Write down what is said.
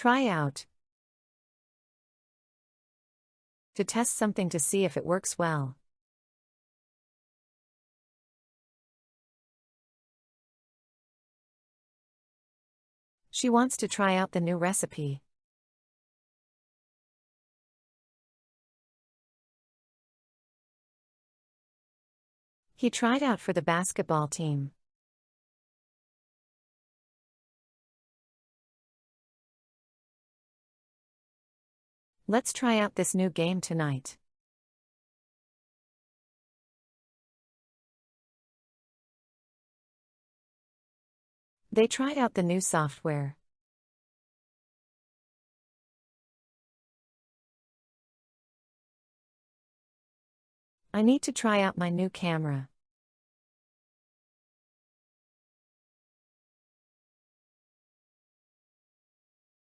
Try out. To test something to see if it works well. She wants to try out the new recipe. He tried out for the basketball team. Let's try out this new game tonight. They tried out the new software. I need to try out my new camera.